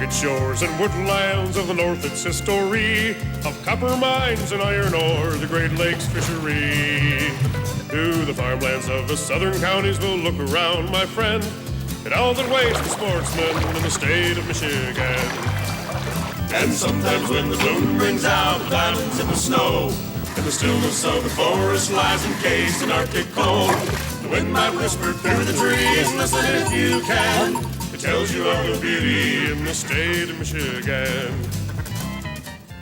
rugged shores and woodlands of the north, it's history of copper mines and iron ore, the Great Lakes fishery. To the farmlands of the southern counties we'll look around, my friend, at all that waits the sportsman in the state of Michigan. And sometimes when the moon brings out the diamonds in the snow, and the stillness of the forest lies encased in Arctic cold, the wind might whisper through the trees, listen if you can. It tells you of the beauty in the state of Michigan.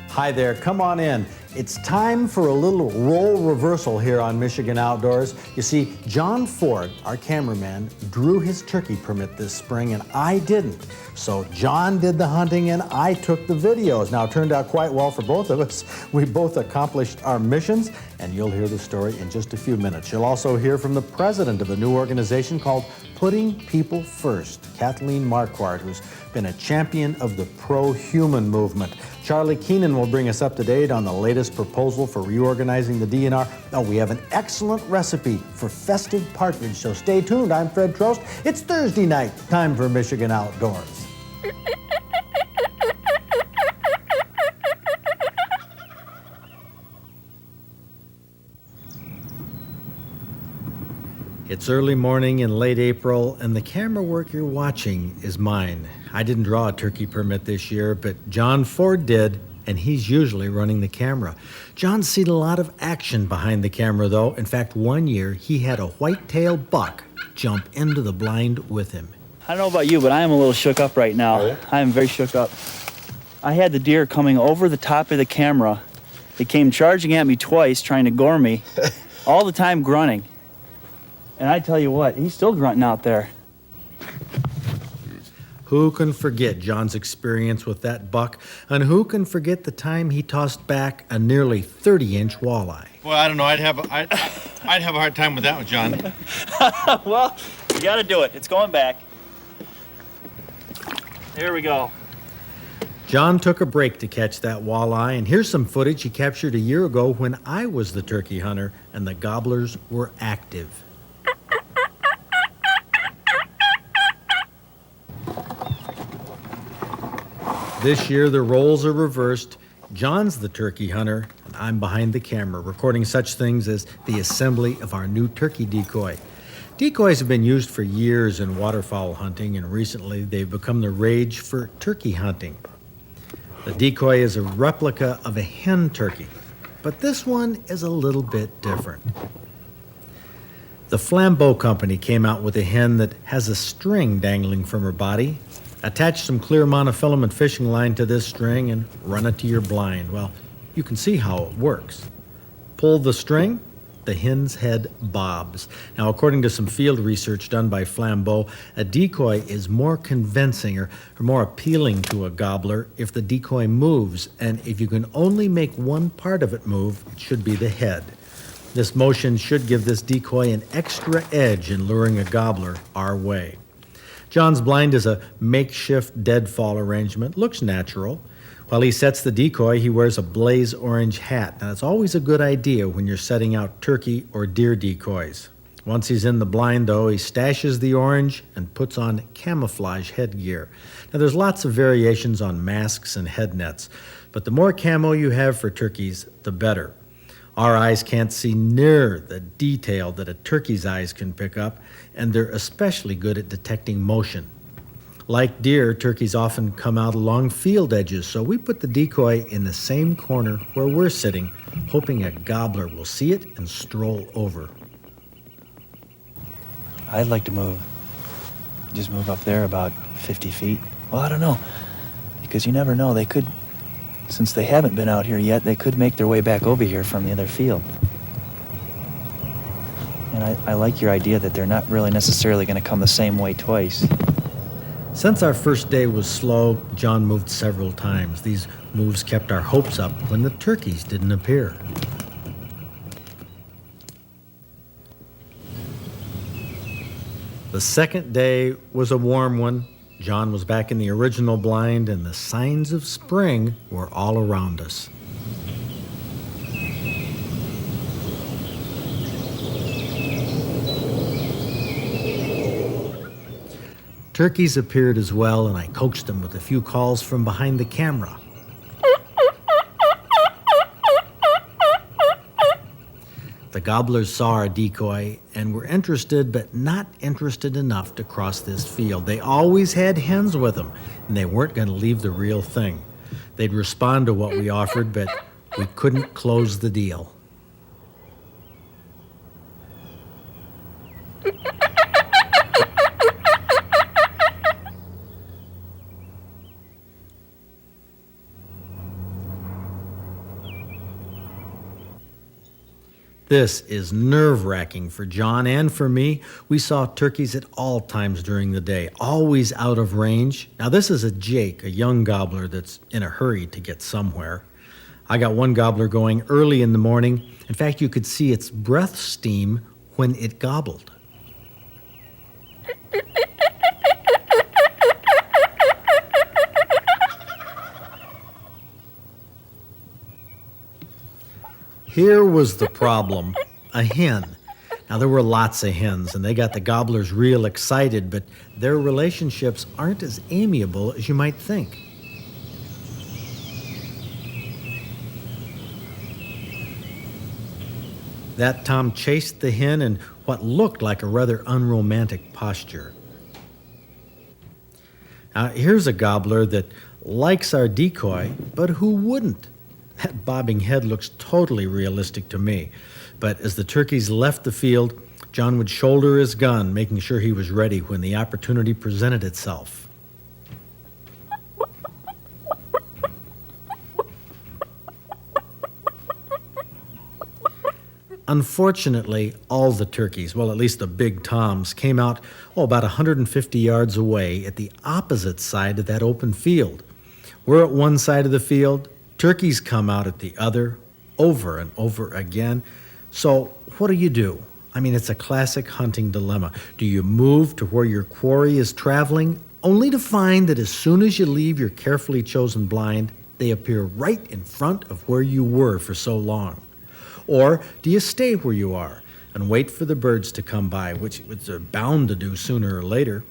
Hi there, come on in. It's time for a little role reversal here on Michigan Outdoors. You see, John Ford, our cameraman, drew his turkey permit this spring and I didn't. So John did the hunting and I took the videos. Now, it turned out quite well for both of us. We both accomplished our missions, and you'll hear the story in just a few minutes. You'll also hear from the president of a new organization called Putting People First, Kathleen Marquardt, who's been a champion of the pro-human movement. Charlie Keenan will bring us up to date on the latest proposal for reorganizing the DNR. Oh, we have an excellent recipe for festive partridge, so stay tuned. I'm Fred Trost. It's Thursday night, time for Michigan Outdoors. It's early morning in late April, and the camera work you're watching is mine. I didn't draw a turkey permit this year, but John Ford did, and he's usually running the camera. John's seen a lot of action behind the camera, though. In fact, one year, he had a whitetail buck jump into the blind with him. I don't know about you, but I am a little shook up right now. Oh, yeah? I am very shook up. I had the deer coming over the top of the camera. It came charging at me twice, trying to gore me, all the time grunting. And I tell you what, he's still grunting out there. Who can forget John's experience with that buck, and who can forget the time he tossed back a nearly 30-inch walleye? Well, I don't know. I'd have a hard time with that one, John. Well, you got to do it. It's going back. There we go. John took a break to catch that walleye, and here's some footage he captured a year ago when I was the turkey hunter and the gobblers were active. This year, the roles are reversed. John's the turkey hunter, and I'm behind the camera, recording such things as the assembly of our new turkey decoy. Decoys have been used for years in waterfowl hunting, and recently they've become the rage for turkey hunting. The decoy is a replica of a hen turkey, but this one is a little bit different. The Flambeau Company came out with a hen that has a string dangling from her body. Attach some clear monofilament fishing line to this string and run it to your blind. Well, you can see how it works. Pull the string, the hen's head bobs. Now, according to some field research done by Flambeau, a decoy is more convincing or more appealing to a gobbler if the decoy moves, and if you can only make one part of it move, it should be the head. This motion should give this decoy an extra edge in luring a gobbler our way. John's blind is a makeshift deadfall arrangement. Looks natural. While he sets the decoy, he wears a blaze orange hat. Now, it's always a good idea when you're setting out turkey or deer decoys. Once he's in the blind, though, he stashes the orange and puts on camouflage headgear. Now, there's lots of variations on masks and head nets, but the more camo you have for turkeys, the better. Our eyes can't see near the detail that a turkey's eyes can pick up, and they're especially good at detecting motion. Like deer, turkeys often come out along field edges, so we put the decoy in the same corner where we're sitting, hoping a gobbler will see it and stroll over. I'd like to just move up there about 50 feet. Well, I don't know, because you never know. They could, since they haven't been out here yet, they could make their way back over here from the other field. And I like your idea that they're not really necessarily going to come the same way twice. Since our first day was slow, John moved several times. These moves kept our hopes up when the turkeys didn't appear. The second day was a warm one. John was back in the original blind, and the signs of spring were all around us. Turkeys appeared as well, and I coaxed them with a few calls from behind the camera. The gobblers saw our decoy and were interested, but not interested enough to cross this field. They always had hens with them, and they weren't going to leave the real thing. They'd respond to what we offered, but we couldn't close the deal. This is nerve-wracking for John and for me. We saw turkeys at all times during the day, always out of range. Now this is a Jake, a young gobbler that's in a hurry to get somewhere. I got one gobbler going early in the morning. In fact, you could see its breath steam when it gobbled. Here was the problem, a hen. Now, there were lots of hens, and they got the gobblers real excited, but their relationships aren't as amiable as you might think. That Tom chased the hen in what looked like a rather unromantic posture. Now, here's a gobbler that likes our decoy, but who wouldn't? That bobbing head looks totally realistic to me. But as the turkeys left the field, John would shoulder his gun, making sure he was ready when the opportunity presented itself. Unfortunately, all the turkeys, well, at least the big toms, came out about 150 yards away at the opposite side of that open field. We're at one side of the field. Turkeys come out at the other, over and over again. So what do? I mean, it's a classic hunting dilemma. Do you move to where your quarry is traveling, only to find that as soon as you leave your carefully chosen blind, they appear right in front of where you were for so long? Or do you stay where you are and wait for the birds to come by, which they're bound to do sooner or later?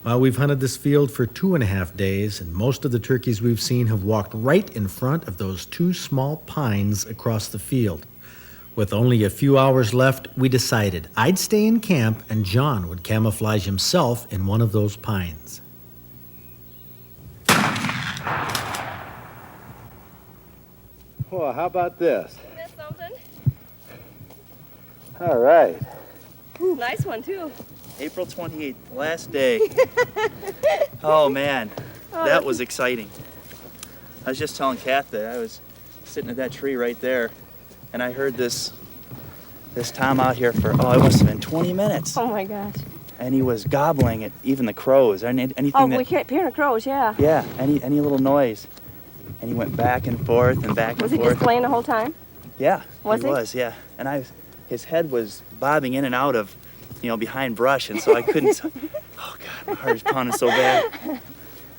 Well, we've hunted this field for 2.5 days, and most of the turkeys we've seen have walked right in front of those two small pines across the field. With only a few hours left, we decided I'd stay in camp and John would camouflage himself in one of those pines. Well, how about this? Isn't that something? All right. Ooh, nice one, too. April 28th, last day. Oh man, that was exciting. I was just telling Kath that I was sitting at that tree right there, and I heard this Tom out here for, it must have been 20 minutes. Oh my gosh. And he was gobbling at even the crows, anything Oh, that, we can't hear the crows, yeah. yeah, any little noise. And he went back and forth and back and Was he forth. just playing the whole time? Yeah, Was he? was, yeah. And his head was bobbing in and out of, behind brush, and so I couldn't. Oh God, my heart is pounding so bad.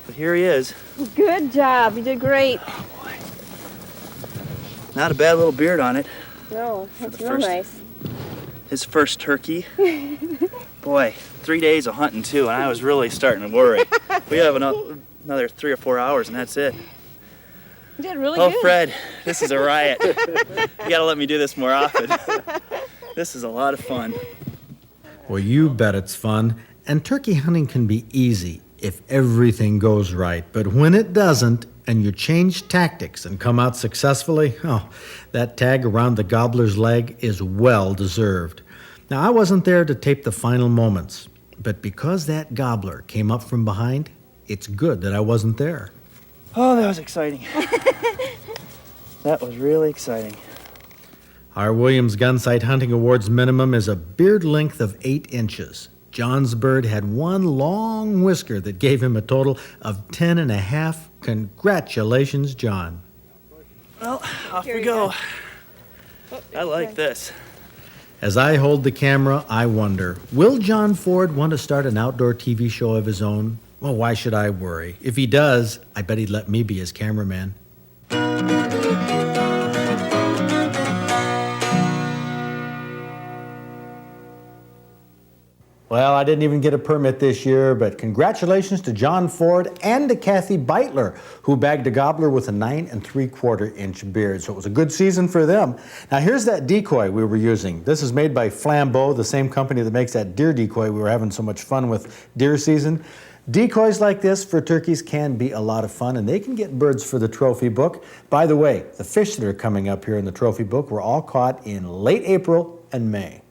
But here he is. Good job. You did great. Oh boy. Not a bad little beard on it. No, that's the real first- nice. His first turkey. Boy, 3 days of hunting too, and I was really starting to worry. We have another 3 or 4 hours, and that's it. You did really Oh, good. Fred, this is a riot. You gotta let me do this more often. This is a lot of fun. Well, you bet it's fun. And turkey hunting can be easy if everything goes right. But when it doesn't, and you change tactics and come out successfully, that tag around the gobbler's leg is well deserved. Now, I wasn't there to tape the final moments, but because that gobbler came up from behind, it's good that I wasn't there. Oh, that was exciting. That was really exciting. Our Williams Gun Sight Hunting Awards minimum is a beard length of 8 inches. John's bird had one long whisker that gave him a total of 10.5. Congratulations, John. Well, off Here we you go. Oh, I like this. As I hold the camera, I wonder, will John Ford want to start an outdoor TV show of his own? Well, why should I worry? If he does, I bet he'd let me be his cameraman. Well, I didn't even get a permit this year, but congratulations to John Ford and to Kathy Beitler, who bagged a gobbler with a 9 3/4-inch beard. So it was a good season for them. Now here's that decoy we were using. This is made by Flambeau, the same company that makes that deer decoy we were having so much fun with deer season. Decoys like this for turkeys can be a lot of fun, and they can get birds for the trophy book. By the way, the fish that are coming up here in the trophy book were all caught in late April and May.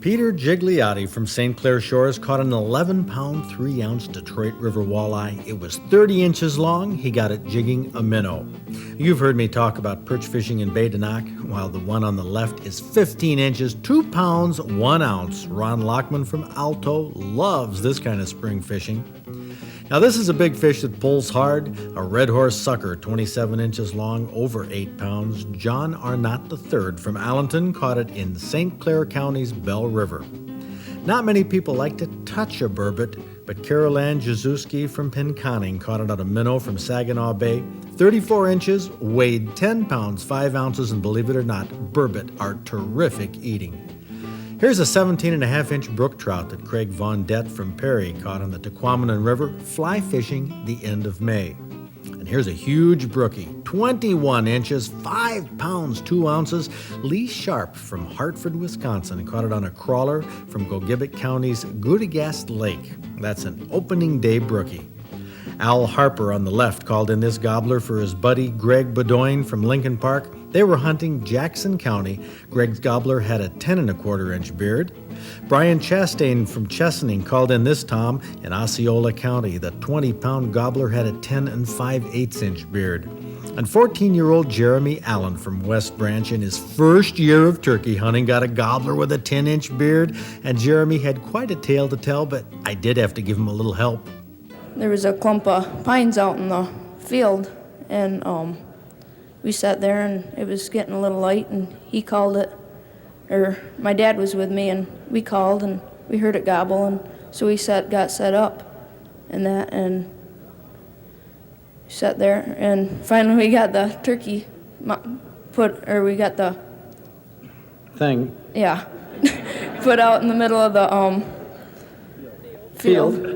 Peter Gigliotti from St. Clair Shores caught an 11-pound, 3-ounce Detroit River walleye. It was 30 inches long. He got it jigging a minnow. You've heard me talk about perch fishing in Badenoch, while the one on the left is 15 inches, 2 pounds, 1 ounce. Ron Lockman from Alto loves this kind of spring fishing. Now this is a big fish that pulls hard, a red horse sucker, 27 inches long, over 8 pounds. John Arnott III from Allenton caught it in St. Clair County's Bell River. Not many people like to touch a burbot, but Carol Ann Jazuski from Pinconning caught it on a minnow from Saginaw Bay. 34 inches, weighed 10 pounds, 5 ounces, and believe it or not, burbot are terrific eating. Here's a 17.5-inch brook trout that Craig Von Dett from Perry caught on the Tequamanon River fly fishing the end of May. And here's a huge brookie, 21 inches, 5 pounds, 2 ounces. Lee Sharp from Hartford, Wisconsin caught it on a crawler from Gogibic County's Goodegast Lake. That's an opening day brookie. Al Harper on the left called in this gobbler for his buddy Greg Bedoin from Lincoln Park. They were hunting Jackson County. Greg's gobbler had a 10 1/4-inch beard. Brian Chastain from Chesaning called in this tom in Osceola County. The 20-pound gobbler had a 10 5/8-inch beard. And 14-year-old Jeremy Allen from West Branch in his first year of turkey hunting got a gobbler with a 10-inch beard. And Jeremy had quite a tale to tell, but I did have to give him a little help. There was a clump of pines out in the field, and we sat there, and it was getting a little light, and he called it, or my dad was with me, and we called, and we heard it gobble, and so we got set up and that, and sat there, and finally we got the turkey we got the Thing. yeah, put out in the middle of the field.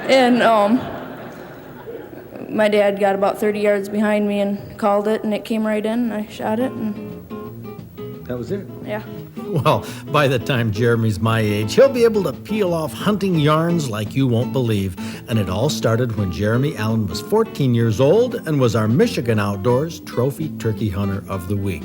And my dad got about 30 yards behind me and called it, and it came right in, and I shot it, and That was it. yeah. Well, by the time Jeremy's my age, he'll be able to peel off hunting yarns like you won't believe. And it all started when Jeremy Allen was 14 years old and was our Michigan Outdoors Trophy Turkey Hunter of the Week.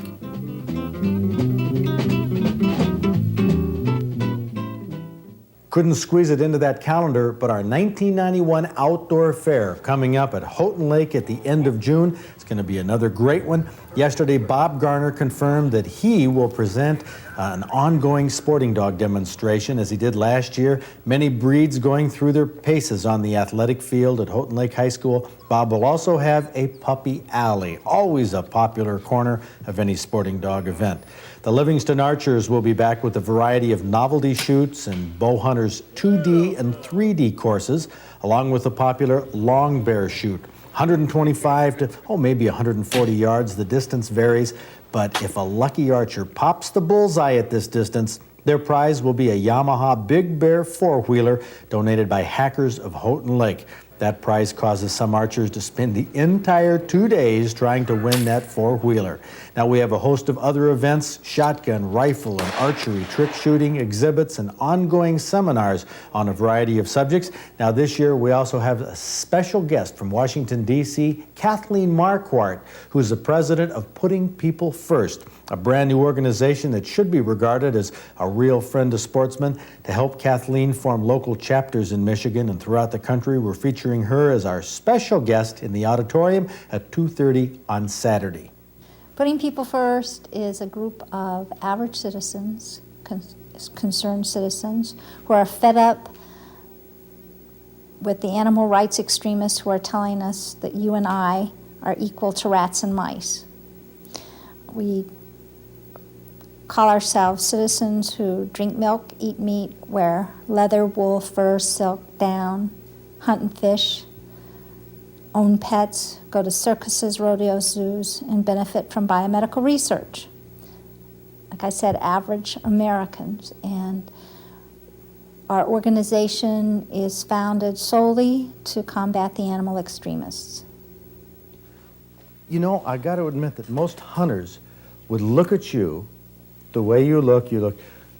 Couldn't squeeze it into that calendar, but our 1991 Outdoor Fair coming up at Houghton Lake at the end of June. It's going to be another great one. Yesterday, Bob Garner confirmed that he will present an ongoing sporting dog demonstration as he did last year. Many breeds going through their paces on the athletic field at Houghton Lake High School. Bob will also have a puppy alley, always a popular corner of any sporting dog event. The Livingston Archers will be back with a variety of novelty shoots and bow hunters 2D and 3D courses, along with the popular long bear shoot. 125 to, maybe 140 yards. The distance varies, but if a lucky archer pops the bullseye at this distance, their prize will be a Yamaha Big Bear four-wheeler donated by Hackers of Houghton Lake. That prize causes some archers to spend the entire 2 days trying to win that four-wheeler. Now we have a host of other events, shotgun, rifle, and archery, trick shooting, exhibits, and ongoing seminars on a variety of subjects. Now this year we also have a special guest from Washington, D.C., Kathleen Marquardt, who's the president of Putting People First, a brand new organization that should be regarded as a real friend to sportsmen. To help Kathleen form local chapters in Michigan and throughout the country, we're featuring her as our special guest in the auditorium at 2:30 on Saturday. Putting People First is a group of average citizens, concerned citizens, who are fed up with the animal rights extremists who are telling us that you and I are equal to rats and mice. We call ourselves citizens who drink milk, eat meat, wear leather, wool, fur, silk, down, hunt and fish, own pets, go to circuses, rodeos, zoos, and benefit from biomedical research. A like I said, average Americans. And our organization is founded solely to combat the animal extremists. You know, I got to admit that most hunters would look at you the way you look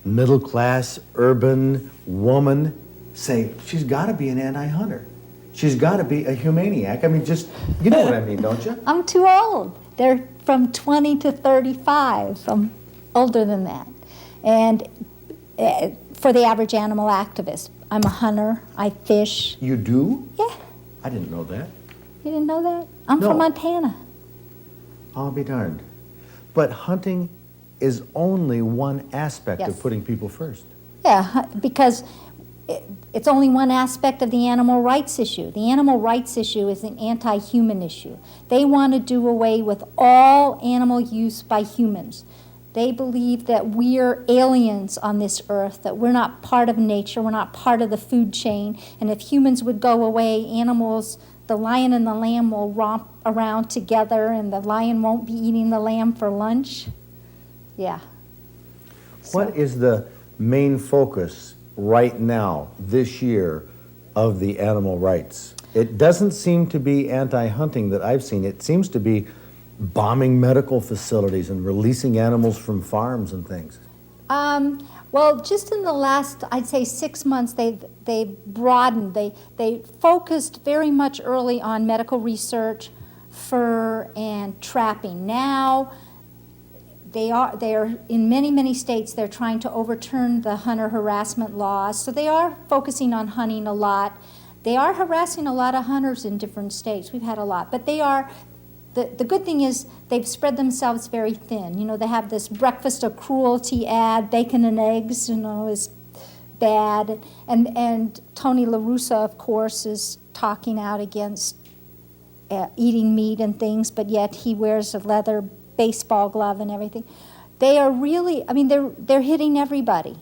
middle class, urban woman, say, she's got to be an anti-hunter. She's got to be a humaniac. I mean, just, you know what I mean, don't you? I'm too old. They're from 20 to 35. I'm older than that. And for the average animal activist, I'm a hunter. I fish. You do? Yeah. I didn't know that. You didn't know that? I'm No. from Montana. I'll be darned. But hunting is only one aspect Yes. of putting people first. Yeah, because it's only one aspect of the animal rights issue. The animal rights issue is an anti-human issue. They want to do away with all animal use by humans. They believe that we're aliens on this earth, that we're not part of nature, we're not part of the food chain, and if humans would go away, animals, the lion and the lamb will romp around together, and the lion won't be eating the lamb for lunch. Yeah. What is the main focus right now, this year, of the animal rights? It doesn't seem to be anti-hunting that I've seen. It seems to be bombing medical facilities and releasing animals from farms and things. Well, just in the last, I'd say 6 months, they've broadened. They focused very much early on medical research, fur, and trapping. Now, they are in many states. They're trying to overturn the hunter harassment laws, so they are focusing on hunting a lot. They are harassing a lot of hunters in different states. We've had a lot, but they are. The good thing is they've spread themselves very thin. You know, they have this breakfast of cruelty ad, bacon and eggs, you know, is bad. And Tony La Russa, of course, is talking out against eating meat and things, but yet he wears a leather baseball glove and everything. They are really, I mean, they're hitting everybody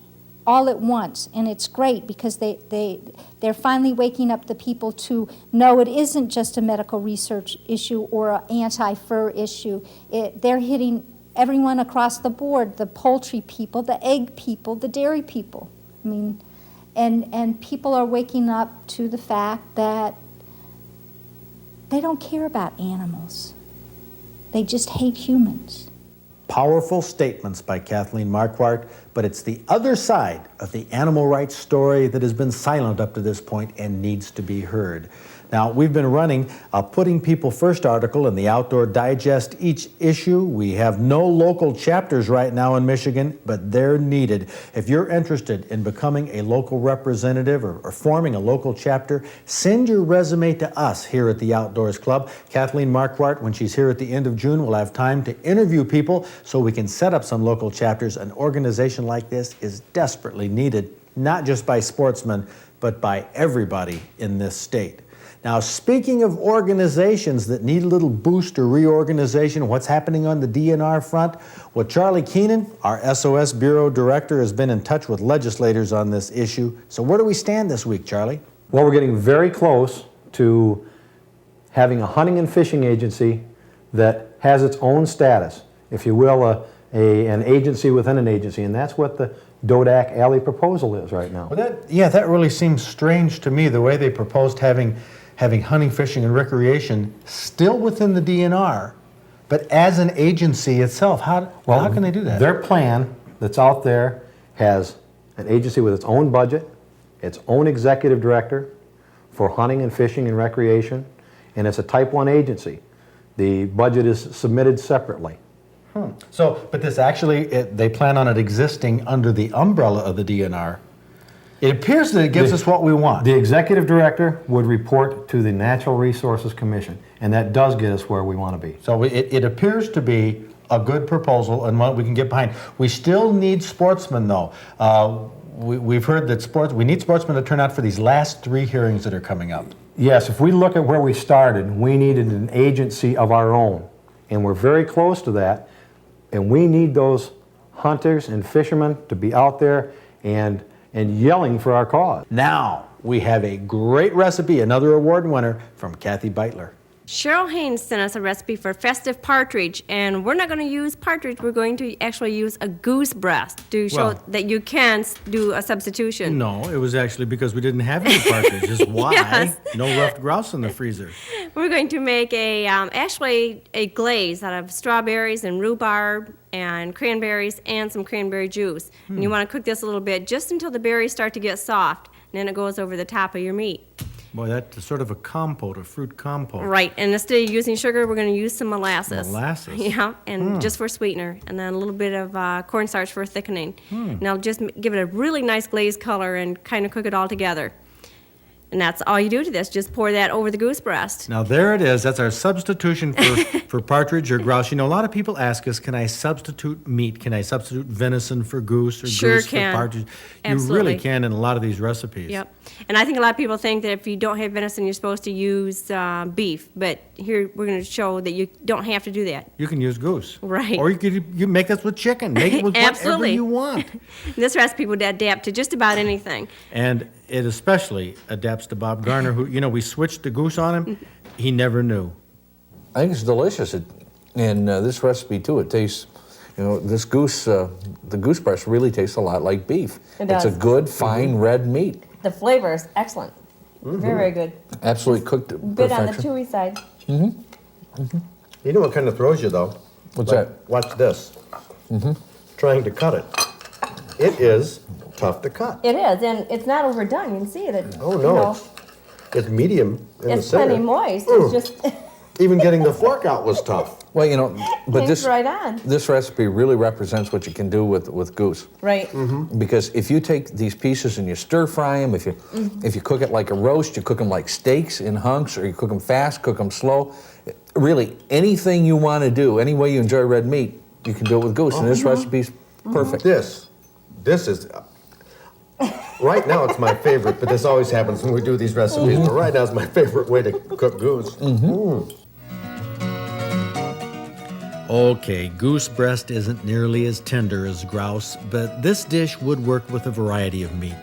all at once, and it's great because they're finally waking up the people to know it isn't just a medical research issue or an anti-fur issue. They're hitting everyone across the board, the poultry people, the egg people, the dairy people. I mean, and people are waking up to the fact that they don't care about animals. They just hate humans. Powerful statements by Kathleen Marquardt, but it's the other side of the animal rights story that has been silent up to this point and needs to be heard. Now, we've been running a Putting People First article in the Outdoor Digest each issue. We have no local chapters right now in Michigan, but they're needed. If you're interested in becoming a local representative or forming a local chapter, send your resume to us here at the Outdoors Club. Kathleen Marquardt, when she's here at the end of June, will have time to interview people so we can set up some local chapters. An organization like this is desperately needed, not just by sportsmen, but by everybody in this state. Now, speaking of organizations that need a little boost or reorganization, what's happening on the DNR front? Well, Charlie Keenan, our SOS Bureau Director, has been in touch with legislators on this issue. So where do we stand this week, Charlie? Well, we're getting very close to having a hunting and fishing agency that has its own status, if you will, an agency within an agency, and that's what the Dodak Alley proposal is right now. Well, that really seems strange to me, the way they proposed having hunting, fishing, and recreation still within the DNR, but as an agency itself. How can they do that? Their plan that's out there has an agency with its own budget, its own executive director for hunting and fishing and recreation, and it's a Type 1 agency. The budget is submitted separately. So, but this actually, they plan on it existing under the umbrella of the DNR. It appears that it gives us what we want. The executive director would report to the Natural Resources Commission, and that does get us where we want to be. So it appears to be a good proposal and one we can get behind. We still need sportsmen, though. We've heard that we need sportsmen to turn out for these last 3 hearings that are coming up. Yes, if we look at where we started, we needed an agency of our own, and we're very close to that, and we need those hunters and fishermen to be out there and yelling for our cause. Now, we have a great recipe, another award winner from Kathy Beitler. Cheryl Haynes sent us a recipe for festive partridge, and we're not going to use partridge. We're going to actually use a goose breast to show Well- that you can do a substitution. No, it was actually because we didn't have any partridge. Is why. Yes. No ruffed grouse in the freezer. We're going to make actually a glaze out of strawberries and rhubarb and cranberries and some cranberry juice. And you want to cook this a little bit just until the berries start to get soft, and then it goes over the top of your meat. Boy, that's sort of a compote, a fruit compote. Right, and instead of using sugar, we're going to use some molasses. Molasses? Yeah, and just for sweetener, and then a little bit of cornstarch for thickening. Now just give it a really nice glazed color and kind of cook it all together. And that's all you do to this. Just pour that over the goose breast. Now there it is. That's our substitution for partridge or grouse. You know, a lot of people ask us, can I substitute meat? Can I substitute venison for goose or Sure goose can. for partridge? Absolutely. You really can in a lot of these recipes. Yep. And I think a lot of people think that if you don't have venison, you're supposed to use beef. But here we're going to show that you don't have to do that. You can use goose. Right. Or you make this with chicken. Make it with whatever Absolutely. you want. This recipe would adapt to just about anything. And it especially adapts to Bob Garner, who, you know, we switched the goose on him. He never knew. I think it's delicious. And this recipe, too, it tastes, you know, this goose, the goose breast really tastes a lot like beef. It It's a does. good, fine red meat. The flavor is excellent. Very, very good. Absolutely cooked to Bit on the perfection. chewy side. You know what kind of throws you, though? What's Like, that? Watch this. Trying to cut it. It is tough to cut. It is, and it's not overdone. You can see it. Oh, no, it's medium in the It's center. plenty moist. Mm. It's just Even getting the fork out was tough. Well, you know, but came this right on. this recipe really represents what you can do with goose. Right. Because if you take these pieces and you stir fry them, if you cook it like a roast, you cook them like steaks in hunks, or you cook them fast, cook them slow. Really, anything you want to do, any way you enjoy red meat, you can do it with goose. And this recipe's perfect. This is, right now it's my favorite, but this always happens when we do these recipes. But right now it's my favorite way to cook goose. Okay, goose breast isn't nearly as tender as grouse, but this dish would work with a variety of meat.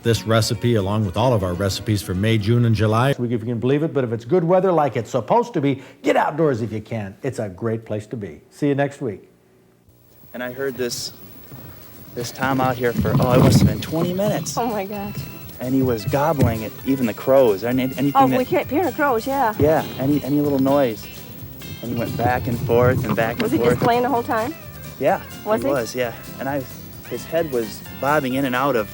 This recipe, along with all of our recipes for May, June, and July, if you can believe it, but if it's good weather like it's supposed to be, get outdoors if you can. It's a great place to be. See you next week. And I heard this Tom out here for, it must have been 20 minutes. Oh my gosh. And he was gobbling at even the crows. Anything Oh, that, we kept hearing the crows, yeah. yeah, any little noise. And he went back and forth and back and Was he forth. just playing the whole time? Yeah, Was he? was, yeah. And his head was bobbing in and out of,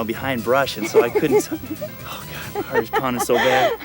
behind brush, and so I couldn't. Oh God, my heart is pounding so bad.